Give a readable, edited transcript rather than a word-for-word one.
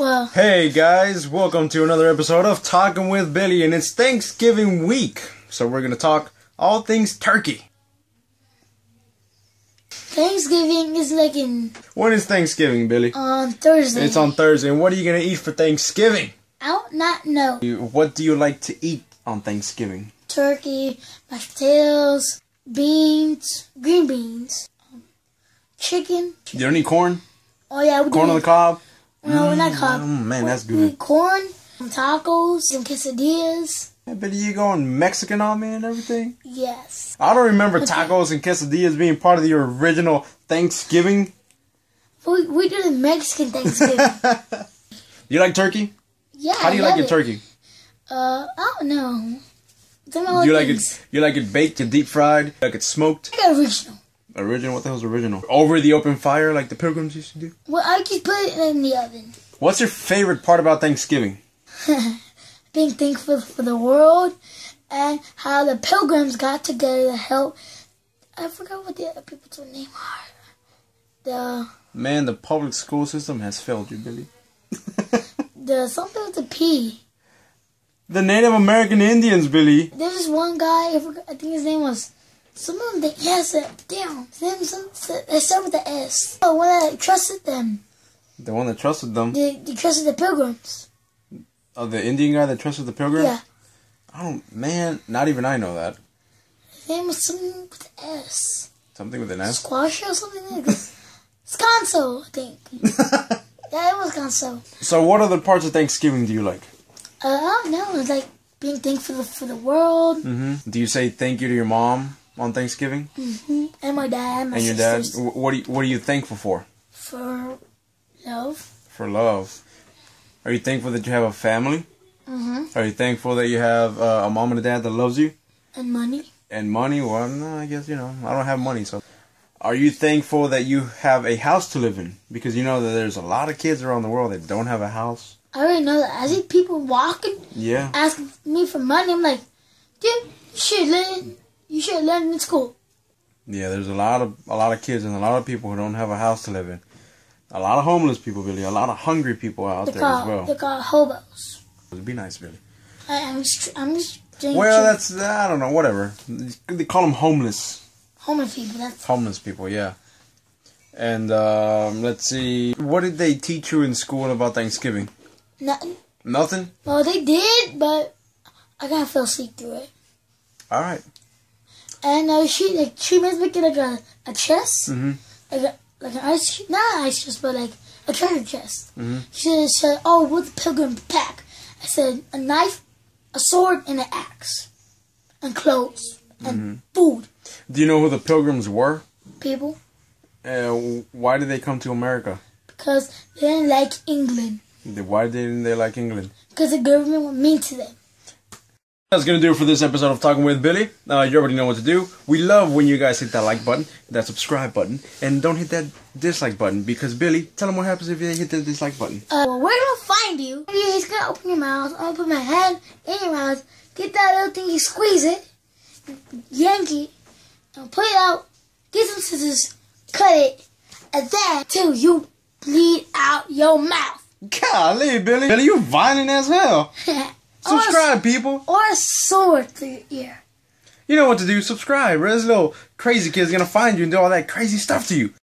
Well, hey guys, welcome to another episode of Talking with Billy, and it's Thanksgiving week, so we're gonna talk all things turkey. Thanksgiving is like When is Thanksgiving, Billy? on Thursday. It's on Thursday, and what are you gonna eat for Thanksgiving? I do not know. What do you like to eat on Thanksgiving? Turkey, mashed potatoes, beans, green beans, chicken. You don't eat corn? Oh yeah, we Corn do. on the cob? No, we're not cob. Man, that's We good. eat corn, some tacos, some quesadillas. Yeah, Billy, you going Mexican on me and everything? Yes. I don't remember tacos and quesadillas being part of your original Thanksgiving. We do the Mexican Thanksgiving. You like turkey? Yeah. How do you like your turkey? I don't know. Do you like it? You like it baked and deep fried? You like it smoked? I got original. Original? What the hell's original? Over the open fire like the Pilgrims used to do? Well, I just put it in the oven. What's your favorite part about Thanksgiving? Being thankful for the world and how the Pilgrims got together to help. I forgot what the other people's name are. Man, the public school system has failed you, Billy. The something with the P. The Native American Indians, Billy. There's this one guy. I think his name was. Some of them. Damn. His name was. They start with the S. The one that trusted them. The one that trusted them. They trusted the Pilgrims. Oh, the Indian guy that trusted the Pilgrims? Yeah. Man, not even I know that. His name was something with the S. Something with an S? Squash or something like that. Sconso, I think. Yeah, it was Sconso. So what other parts of Thanksgiving do you like? I don't know. It's like being thankful for the world. Mm-hmm. Do you say thank you to your mom on Thanksgiving? Mm-hmm. And my dad, my and your dad? sisters. What are you thankful for? For love. For love. Are you thankful that you have a family? Mm-hmm. Are you thankful that you have a mom and a dad that loves you? And money. And money? Well, no, I guess, I don't have money, so. Are you thankful that you have a house to live in? Because you know that there's a lot of kids around the world that don't have a house. I already know that. I see people walking, asking me for money. I'm like, dude, you should learn in school. Yeah, there's a lot of kids and a lot of people who don't have a house to live in. A lot of homeless people, Billy. A lot of hungry people out there as well. They're called hobos. It'd be nice, Billy. I'm just well, that's, I don't know, whatever. They call them homeless. Homeless people, that's... Homeless people, yeah. And, let's see. What did they teach you in school about Thanksgiving? Nothing. Nothing? Well, they did, but I kind of fell asleep through it. Alright. And she was making like a chest. Mm-hmm. Like an ice... Not an ice chest, but like a treasure chest. Mm-hmm. She said, oh, what's the pilgrim pack? I said, a knife, a sword, and an axe. And clothes. And food. Do you know who the Pilgrims were? People. Why did they come to America? Because they didn't like England. Why didn't they like England? Because the government was mean to them. That's going to do it for this episode of Talking with Billy. You already know what to do. We love when you guys hit that like button, that subscribe button, and don't hit that dislike button, because Billy, tell them what happens if you hit the dislike button. Well, we're going to find you. You're just going to open your mouth. I'm going to put my hand in your mouth. Get that little thing, you squeeze it, yank it, and put it out. Get some scissors, cut it, and then till you bleed out your mouth. Golly, Billy. Billy, you violent as hell. Subscribe, people. Or a sword through your ear. You know what to do. Subscribe. Or this little crazy kid's going to find you and do all that crazy stuff to you.